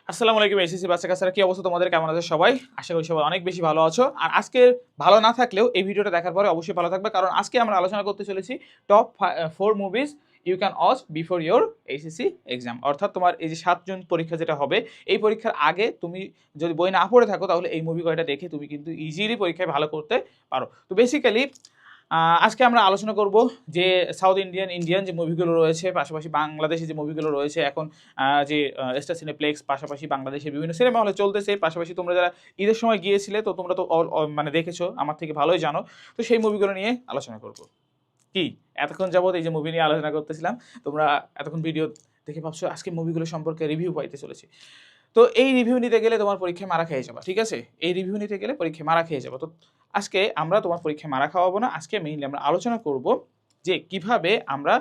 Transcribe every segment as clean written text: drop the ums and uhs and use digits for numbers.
আসসালামু আলাইকুম এসএসসি বাচ্চা কাচ্চারা, কি অবস্থা তোমাদের? কেমন আছে সবাই? আশা করি সবাই অনেক বেশি ভালো আছো। আর আজকে ভালো না থাকলেও এই ভিডিওটা দেখার পরে অবশ্যই ভালো থাকবে, কারণ আজকে আমরা আলোচনা করতে চলেছি top 4 movies you can watch before your HSC exam. অর্থাৎ তোমার এই যে 7 জুন পরীক্ষা যেটা হবে, এই পরীক্ষার আগে তুমি যদি বই না পড়ে থাকো তাহলে এই মুভি কয়টা দেখে তুমি কিন্তু ইজিলি পরীক্ষায় ভালো করতে পারো। তো বেসিক্যালি আজকে আমরা আলোচনা করব যে সাউথ ইন্ডিয়ান যে মুভিগুলো রয়েছে, পাশাপাশি বাংলাদেশি যে মুভিগুলো রয়েছে এখন, যে স্টার সিনেপ্লেক্স, পাশাপাশি বাংলাদেশের বিভিন্ন সিনেমা হলে চলতেছে। পাশাপাশি তোমরা যারা ঈদের সময় গিয়েছিলে তো তোমরা তো মানে দেখেছো, আমার থেকে ভালোই জানো। তো সেই মুভিগুলো নিয়ে আলোচনা করব। কি এতক্ষণ যাবত এই যে মুভি নিয়ে আলোচনা করতেছিলাম, তোমরা এতক্ষণ ভিডিও দেখে ভাবছো আজকে মুভিগুলো সম্পর্কে রিভিউ পাইতে চলেছি। তো এই রিভিউ নিতে গেলে তোমার পরীক্ষায় মারা খেয়ে যাবা, ঠিক আছে? এই রিভিউ নিতে গেলে পরীক্ষায় মারা খেয়ে যাবো। তো আজকে আমরা তোমার পরীক্ষায় মারা খাওয়াবো না, আজকে মেইনলি আমরা আলোচনা করব যে কিভাবে আমরা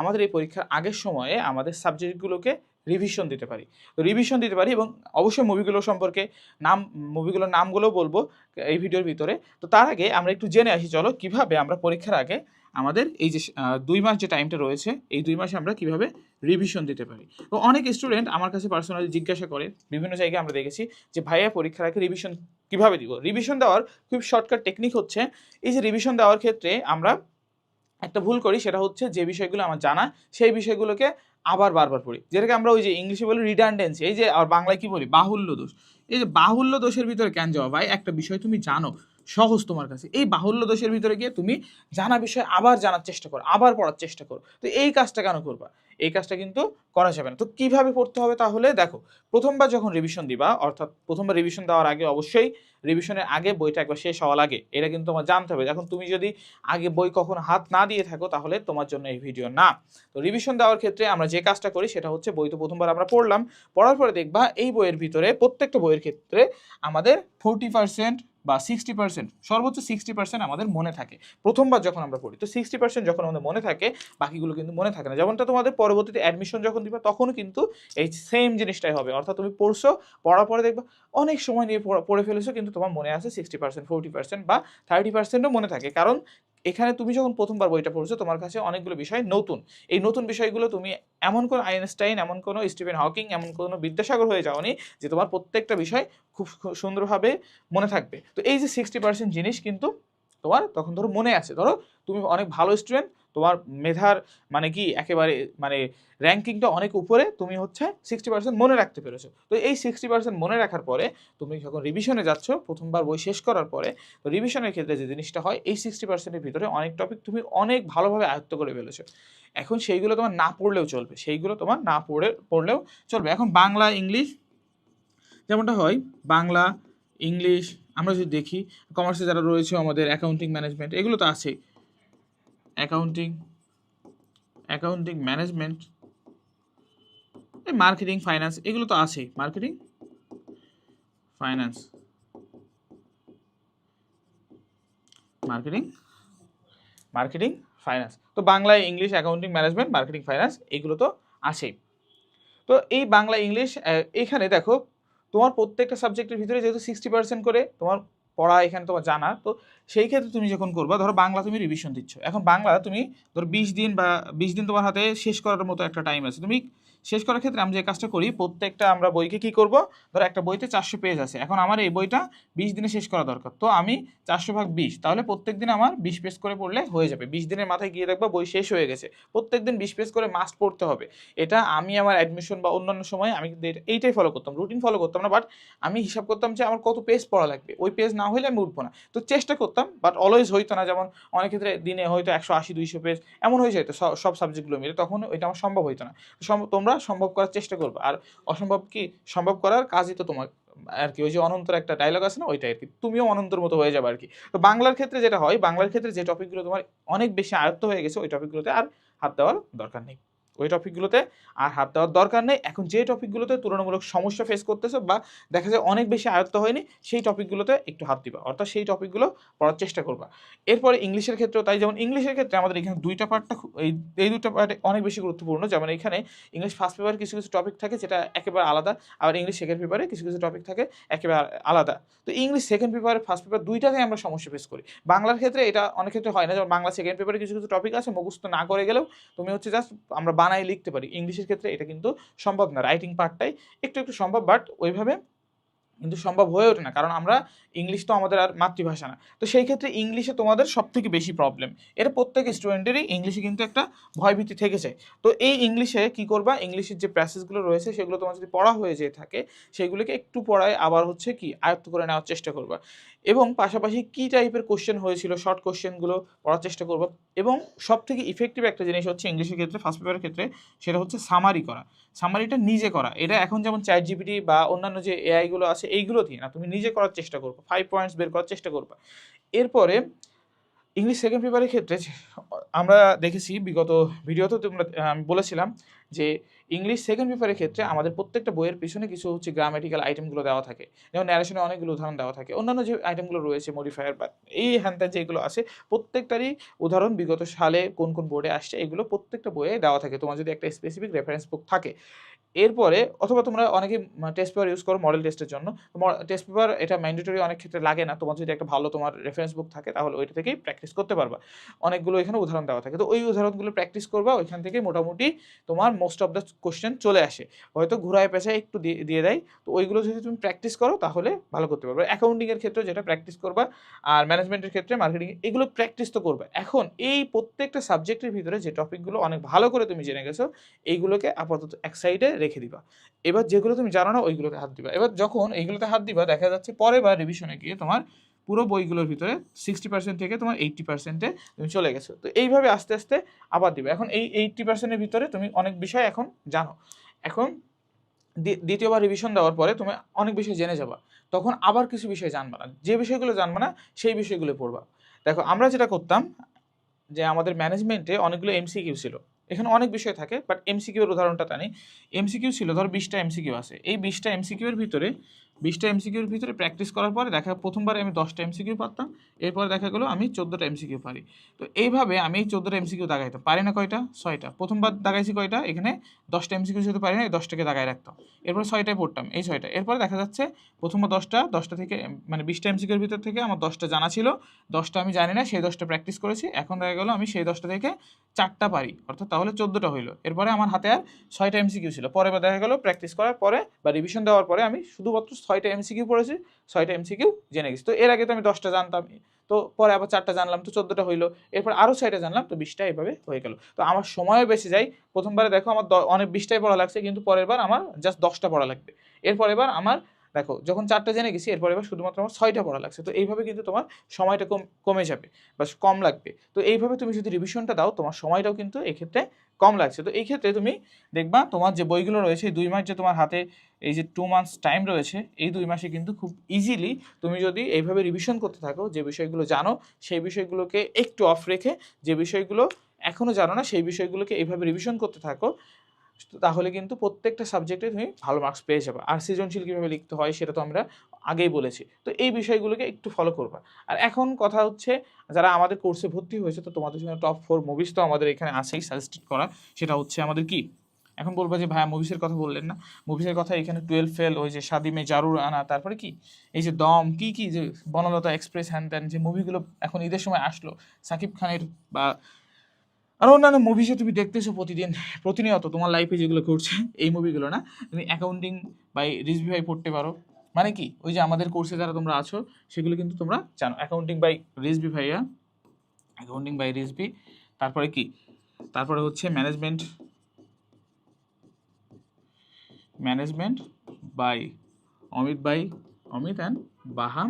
আমাদের এই পরীক্ষার আগের সময়ে আমাদের সাবজেক্টগুলোকে রিভিশন দিতে পারি। তো রিভিশন দিতে পারি এবং অবশ্যই মুভিগুলো সম্পর্কে মুভিগুলোর নামগুলো বলবো এই ভিডিওর ভিতরে। তো তার আগে আমরা একটু জেনে আসি, চলো কিভাবে আমরা পরীক্ষার আগে আমাদের এই যে 2 মাস যে টাইমটা রয়েছে, এই 2 মাসে আমরা কিভাবে রিভিশন দিতে পারি। তো অনেক স্টুডেন্ট আমার কাছে পার্সোনালি জিজ্ঞাসা করে, বিভিন্ন জায়গায় আমরা দেখেছি যে ভাইয়া পরীক্ষার আগে রিভিশন কিভাবে দিব। রিভিশন দেওয়ার খুব শর্টকাট টেকনিক হচ্ছে, এই যে রিভিশন দেওয়ার ক্ষেত্রে আমরা একটা ভুল করি, সেটা হচ্ছে যে বিষয়গুলো আমার জানা সেই বিষয়গুলোকে আবার বারবার পড়ি, যেটাকে আমরা ওই যে ইংলিশে বলি রিডান্ডেন্সি, এই যে আর বাংলায় কি বলি বাহুল্য দোষ। এই যে বাহুল্য দোষের ভিতরে কেন যাওয়া ভাই? একটা বিষয় তুমি জানো, সহজ তোমার কাছে, এই বাহুল্য দোষের ভিতরে গিয়ে তুমি জানা বিষয় আবার জানার চেষ্টা করো, আবার পড়ার চেষ্টা করো। তো এই কাজটা কেন করবা? এই কাজটা কিন্তু করা যাবে না। তো কিভাবে পড়তে হবে তাহলে দেখো, প্রথমবার যখন রিভিশন দিবা, অর্থাৎ প্রথমবার রিভিশন দেওয়ার আগে অবশ্যই রিভিশনের আগে বইটা একবার শেষ হওয়া লাগে, এটা কিন্তু তোমার জানতে হবে। এখন তুমি যদি আগে বই কখনো হাত না দিয়ে থাকো তাহলে তোমার জন্য এই ভিডিও না। তো রিভিশন দেওয়ার ক্ষেত্রে আমরা যে কাজটা করি সেটা হচ্ছে, বই তো প্রথমবার আমরা পড়লাম, পড়ার পরে দেখবা এই বইয়ের ভিতরে প্রত্যেকটা বইয়ের ক্ষেত্রে আমাদের 40% বা 60%, সর্বোচ্চ 60% আমাদের মনে থাকে প্রথমবার যখন আমরা পড়ি। তো 60% যখন আমাদের মনে থাকে, বাকিগুলো কিন্তু মনে থাকে না। যেমনটা তোমাদের পরবর্তীতে অ্যাডমিশন যখন দিবা তখনও কিন্তু এই সেম জিনিসটাই হবে। অর্থাৎ তুমি পড়ছো, পড়ার পরে দেখবা অনেক সময় নিয়ে পড়ে ফেলেছো, কিন্তু তোমার মনে আছে 60%, 40% বা 30%ও মনে থাকে। কারণ এখানে তুমি যখন প্রথমবার বইটা পড়ছো তোমার কাছে অনেকগুলো বিষয় নতুন। এই নতুন বিষয়গুলো তুমি এমন কোনো আইনস্টাইন, এমন কোনো স্টিফেন হকিং, এমন কোনো বিদ্যাসাগর হয়ে যাওনি যে তোমার প্রত্যেকটা বিষয় খুব সুন্দরভাবে মনে থাকবে। তো এই যে 60% জিনিস কিন্তু তোমার তখন ধরো মনে আছে। ধরো তুমি অনেক ভালো স্টুডেন্ট, তোমার মেধার মানে কি একেবারে মানে র্যাঙ্কিংটা অনেক উপরে, তুমি হচ্ছে 60% মনে রাখতে পেরেছো। তো এই 60% মনে রাখার পরে তুমি যখন রিভিশনে যাচ্ছ প্রথমবার বই শেষ করার পরে, তো রিভিশনের ক্ষেত্রে যে জিনিসটা হয়, এই 60%-এর ভিতরে অনেক টপিক তুমি অনেক ভালোভাবে আয়ত্ত করে ফেলেছো। এখন সেইগুলো তোমার না পড়লেও চলবে, সেইগুলো তোমার না পড়লেও চলবে। এখন বাংলা ইংলিশ যেমনটা হয়, বাংলা ইংলিশ আমরা যদি দেখি, কমার্সে যারা রয়েছে আমাদের অ্যাকাউন্টিং ম্যানেজমেন্ট, এগুলো তো আছেই। অ্যাকাউন্টিং ম্যানেজমেন্ট, মার্কেটিং ফাইন্যান্স, এগুলো তো আছেই। Marketing finance, marketing marketing finance, তো Bangla English accounting management marketing finance এগুলো তো আছেই। তো এই বাংলা ইংলিশ এখানে দেখো, তোমার প্রত্যেকটা সাবজেক্টের ভিতরে যেহেতু 60% করে তোমার পড়া এখানে তোমার জানা, তো সেই ক্ষেত্রে তুমি যখন করবা, ধরো বাংলা তুমি রিভিশন দিচ্ছ, এখন বাংলা তুমি ধরো 20 দিন বা 20 দিন তোমার হাতে শেষ করার মতো একটা টাইম আছে। তুমি শেষ করার ক্ষেত্রে আমি যে কাজটা করি, প্রত্যেকটা আমরা বইকে কি করব, ধরো একটা বইতে 400 পেজ আছে, এখন আমার এই বইটা 20 দিনে শেষ করা দরকার। তো আমি 400/20, তাহলে প্রত্যেক দিন আমার 20 পেজ করে পড়লে হয়ে যাবে। 20 দিনের মাথায় গিয়ে দেখবা বই শেষ হয়ে গেছে। প্রত্যেক দিন 20 পেজ করে মাস্ট পড়তে হবে। এটা আমি আমার অ্যাডমিশন বা অন্যান্য সময় আমি কিন্তু এইটাই ফলো করতাম, রুটিন ফলো করতাম না, বাট আমি হিসাব করতাম যে আমার কত পেজ পড়া লাগবে, ওই পেজ না হলে আমি উঠবো না। তো চেষ্টা করতাম, বাট অলওয়েজ হইতো না। যেমন অনেক ক্ষেত্রে দিনে হয়তো 180-200 পেজ এমন হয়ে যেত সব সাবজেক্টগুলো মিলে, তখন ওইটা আমার সম্ভব হইতো না। তোমরা সম্ভব করার চেষ্টা করবে, আর অসম্ভব কি সম্ভব করার কাজই তো তোমার আর কি। ওই যে অনন্তর একটা ডায়লগ আছে না, ওইটাই আর কি, তুমিও অনন্তর মতো হয়ে যাবে আর কি। তো বাংলার ক্ষেত্রে যেটা হয়, বাংলার ক্ষেত্রে যে টপিকগুলো তোমার অনেক বেশি আয়ত্ত হয়ে গেছে, ওই টপিকগুলোতে আর হাত দেওয়ার দরকার নেই। ওই টপিকগুলোতে আর হাত দেওয়ার দরকার নেই। এখন যে টপিকগুলোতে তুলনামূলক সমস্যা ফেস করতেছো বা দেখা যায় অনেক বেশি আয়ত্ত হয়নি, সেই টপিকগুলোতে একটু হাত দিবা, অর্থাৎ সেই টপিকগুলো পড়ার চেষ্টা করবা। এরপরে ইংলিশের ক্ষেত্রেও তাই, যেমন ইংলিশের ক্ষেত্রে আমাদের এখানে দুইটা পার্টটা এই দুটো পার্ট অনেক বেশি গুরুত্বপূর্ণ। যেমন এখানে ইংলিশ ফার্স্ট পেপারে কিছু কিছু টপিক থাকে যেটা একেবারে আলাদা, আবার ইংলিশ সেকেন্ড পেপারে কিছু কিছু টপিক থাকে একেবারে আলাদা। তো English second paper first paper দুইটাতেই আমরা সমস্যা ফেস করি। বাংলার ক্ষেত্রে এটা অনেক ক্ষেত্রে হয় না, যেমন বাংলা সেকেন্ড পেপারে কিছু কিছু টপিক আছে মুখস্থ না করে গেলেও তুমি হচ্ছে জাস্ট আমরা বানায় লিখতে পারি। ইংলিশের ক্ষেত্রে এটা কিন্তু সম্ভব না। রাইটিং পার্টটাই একটু একটু সম্ভব, বাট ওইভাবে কিন্তু সম্ভব হয়ে ওঠে না, কারণ আমরা ইংলিশ তো আমাদের আর মাতৃভাষা না। তো সেই ক্ষেত্রে ইংলিশে তোমাদের সবথেকে বেশি প্রবলেম। এটা প্রত্যেক স্টুডেন্টেরই ইংলিশে কিন্তু একটা ভয়ভীতি থেকে যায়। তো এই ইংলিশে কি করবা, ইংলিশের যে প্যাসেজগুলো রয়েছে সেগুলো তোমার যদি পড়া হয়ে যেয়ে থাকে, সেগুলোকে একটু পড়ায় আবার হচ্ছে কি আয়ত্ত করে নেওয়ার চেষ্টা করবা, এবং পাশাপাশি কি টাইপের কোশ্চেন হয়েছিল শর্ট কোশ্চেনগুলো পড়ার চেষ্টা করবা। এবং সবথেকে ইফেক্টিভ একটা জিনিস হচ্ছে ইংলিশের ক্ষেত্রে ফার্স্ট পেপারের ক্ষেত্রে, সেটা হচ্ছে সামারি করা। সামারিটা নিজে করা। এটা এখন যেমন চ্যাট জিপিটি বা অন্যান্য যে এআইগুলো আছে এইগুলো দিয়ে না, তুমি নিজে করার চেষ্টা করবে, 5 পয়েন্টস বের করার চেষ্টা করবে। এরপরে ইংলিশ সেকেন্ড পেপারের ক্ষেত্রে আমরা দেখেছি বিগত ভিডিওতে তোমরা আমি বলেছিলাম যে ইংলিশ সেকেন্ড পেপারের ক্ষেত্রে আমাদের প্রত্যেকটা বইয়ের পিছনে কিছু হচ্ছে গ্রামেটিক্যাল আইটেমগুলো দেওয়া থাকে, যেমন ন্যারেশনে অনেকগুলো উদাহরণ দেওয়া থাকে, অন্যান্য যে আইটেমগুলো রয়েছে মডিফায়ার বা এই হ্যানত্যান যেগুলো আছে প্রত্যেকটারই উদাহরণ বিগত সালে কোন কোন বোর্ডে আসছে এগুলো প্রত্যেকটা বইয়ে দেওয়া থাকে, তোমার যদি একটা স্পেসিফিক রেফারেন্স বুক থাকে। এরপরে অথবা তোমরা অনেকেই টেস্ট পেপার ইউজ করো মডেল টেস্টের জন্য। টেস্ট পেপার এটা ম্যান্ডেটরি অনেক ক্ষেত্রে লাগে না, তোমার যদি একটা ভালো তোমার রেফারেন্স বুক থাকে তাহলে ওইটা থেকেই প্র্যাকটিস করতে পারবা। অনেকগুলো এখানে উদাহরণ দেওয়া থাকে, তো ওই উদাহরণগুলো প্র্যাকটিস করবা, ওইখান থেকে মোটামুটি তোমার মোস্ট অফ দ্য কোশ্চেন চলে আসে, হয়তো ঘুরায় পেঁচায় একটু দিয়ে দেয়। তো ওইগুলো যদি তুমি প্র্যাকটিস করো তাহলে ভালো করতে পারবে। অ্যাকাউন্টিংয়ের ক্ষেত্রে যেটা প্র্যাকটিস করবা, আর ম্যানেজমেন্টের ক্ষেত্রে মার্কেটিং, এগুলো প্র্যাকটিস তো করবে। এখন এই প্রত্যেকটা সাবজেক্টের ভিতরে যে টপিকগুলো অনেক ভালো করে তুমি জেনে গেছো এইগুলোকে আপাতত এক সাইডে রেখে দিবা। এবার যেগুলো তুমি জানো না ওইগুলোতে হাত দিবা। এবার যখন এইগুলোতে হাত দিবা দেখা যাচ্ছে পরে বা রিভিশনে গিয়ে তোমার পুরো বইগুলোর ভিতরে 60% থেকে তোমার 80%-এ তুমি চলে গেছো। তো এইভাবে আস্তে আস্তে আবার দিবা। এখন এই 80%-এর ভিতরে তুমি অনেক বিষয় এখন জানো। এখন দ্বিতীয়বার রিভিশন দেওয়ার পরে তুমি অনেক বিষয় জেনে যাবা, তখন আবার কিছু বিষয় জানবা না, যে বিষয়গুলো জানবা না সেই বিষয়গুলো পড়বা। দেখো আমরা যেটা করতাম যে আমাদের ম্যানেজমেন্টে অনেকগুলো এমসিকিউ ছিল, এখানে অনেক বিষয় থাকে বাট এমসিকিউ এর উদাহরণটা টানি। এমসিকিউ ছিল ধর 20টা এমসিকিউ আছে, এই 20টা এমসিকিউ এর ভিতরে 20টা এমসিকিউর ভিতরে প্র্যাকটিস করার পরে দেখা প্রথমবারে আমি 10টা এমসিকিউ পারতাম, এরপরে দেখা গেলো আমি 14টা এমসিকিউ পারি। তো এইভাবে আমি এই 14টা এমসিকিউ দাগাইতাম, পারি না কয়টা 6টা, প্রথমবার দাগাইছি কয়টা এখানে 10টা এমসিকিউ যেহেতু পারি না এই 10টাকে দাগায় রাখতাম, এরপর 6টায় পড়তাম এই 6টা, এরপরে দেখা যাচ্ছে প্রথমবার 10টা থেকে মানে 20টা এমসিকিউর ভিতর থেকে আমার 10টা জানা ছিল, 10টা আমি জানি না সেই 10টা প্র্যাকটিস করেছি, এখন দেখা গেলো আমি সেই 10টা থেকে 4টা পারি, অর্থাৎ তাহলে 14টা হইলো। এরপরে আমার হাতে আর 6টা এমসিকিউ ছিল, পরে দেখা গেলো প্র্যাকটিস করার পরে বা রিভিশন দেওয়ার পরে আমি শুধুমাত্র 6টা এমসিকিউ পড়েছি, 6টা এমসিকিউ জেনে গেছি। তো এর আগে তো আমি 10টা জানতাম, তো পরে আবার 4টা জানলাম তো 14টা হইলো, এরপর আরও 6টা জানলাম তো 20টা এভাবে হয়ে গেল। তো আমার সময়ও বেশি যায়, প্রথমবারে দেখো আমার অনেক 20টাই পড়া লাগছে, কিন্তু পরের বার আমার জাস্ট 10টা পড়া লাগবে, এরপর এবার আমার দেখো যখন 4টা জেনে গেছি এরপর এবার শুধুমাত্র আমার 6টা পড়া লাগছে। তো এইভাবে কিন্তু তোমার সময়টা কমে যাবে বা কম লাগবে। তো এইভাবে তুমি যদি রিভিশনটা দাও তোমার সময়টাও কিন্তু এক্ষেত্রে কম লাগছে। তো এই ক্ষেত্রে তুমি দেখবা তোমার যে বইগুলো রয়েছে 2 মাস যে তোমার হাতে এই যে 2 মান্থস টাইম রয়েছে, এই 2 মাসে কিন্তু খুব ইজিলি তুমি যদি এইভাবে রিভিশন করতে থাকো, যে বিষয়গুলো জানো সেই বিষয়গুলোকে একটু অফ রেখে, যে বিষয়গুলো এখনও জানো না সেই বিষয়গুলোকে এইভাবে রিভিশন করতে থাকো, তাহলে কিন্তু প্রত্যেকটা সাবজেক্টে তুমি ভালো মার্কস পেয়ে যাবে। আর সৃজনশীল কীভাবে লিখতে হয় সেটা তো আমরা আগেই বলেছি। তো এই বিষয়গুলোকে একটু ফলো করবা। আর এখন কথা হচ্ছে যারা আমাদের কোর্সে ভর্তি হয়েছে, তো তোমাদের জন্য টপ 4 মুভিস তো আমাদের এখানে আছেই সাজেস্টেড করা। সেটা হচ্ছে আমাদের কি, এখন বলবো যে ভাইয়া মুভিসের কথা বললেন না, মুভিসের কথা এখানে 12 ফেল, ওই যে শাদি মে জারুর আনা, তারপরে কি এই যে দম, কি যে বনলতা এক্সপ্রেস, হ্যান ত্যান যে মুভিগুলো এখন ঈদের সময় আসলো সাকিব খানের, বা আর অন্যান্য মুভিসে তুমি দেখতেছো প্রতিনিয়ত তোমার লাইফে যেগুলো ঘটছে, এই মুভিগুলো না, তুমি অ্যাকাউন্টিং বাই রিজভি ভাই পড়তে পারো। মানে কি ওই যে আমাদের কোর্সে যারা তোমরা আছো সেগুলো কিন্তু তোমরা জানো অ্যাকাউন্টিং বাই রিজভি ভাইয়া, অ্যাকাউন্টিং বাই রিজভি, তারপরে কি, তারপরে হচ্ছে ম্যানেজমেন্ট বাই অমিত অ্যান্ড বাহাম,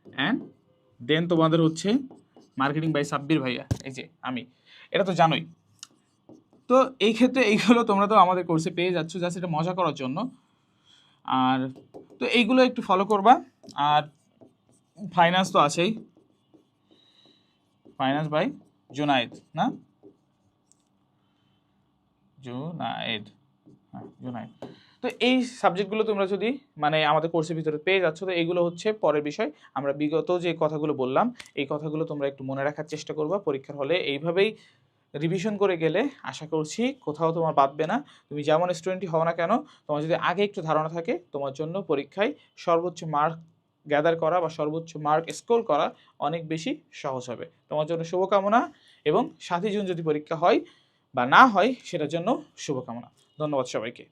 অ্যান্ড দেন তোমাদের হচ্ছে মার্কেটিং বাই সাব্বির ভাইয়া, এই যে আমি, এটা তো জানোই। তো এই ক্ষেত্রে এইগুলো তোমরা তো আমাদের কোর্সে পেয়ে যাচ্ছ, জাস্ট এটা মজা করার জন্য। আর তো এইগুলো একটু ফলো করবা। আর ফাইন্যান্স তো আছেই, ফাইন্যান্স বাই জুনায়েদ, না জুনায়েদ, হ্যাঁ জুনায়েদ। তো এই সাবজেক্টগুলো তোমরা যদি মানে আমাদের কোর্সের ভিতরে পেয়ে যাচ্ছ, তো এইগুলো হচ্ছে পরের বিষয়। আমরা বিগত যে কথাগুলো বললাম এই কথাগুলো তোমরা একটু মনে রাখার চেষ্টা করবা পরীক্ষার হলে, এইভাবেই রিভিশন করে গেলে আশা করছি কোথাও তোমার বাদবে না। তুমি যেমন স্টুডেন্টই হও না কেন, তোমার যদি আগে একটু ধারণা থাকে তোমার জন্য পরীক্ষায় সর্বোচ্চ মার্ক গ্যাদার করা বা সর্বোচ্চ মার্ক স্কোর করা অনেক বেশি সহজ হবে। তোমার জন্য শুভকামনা। এবং 7 জুন যদি পরীক্ষা হয়, বা না হয় সেটার জন্য শুভকামনা। ধন্যবাদ সবাইকে।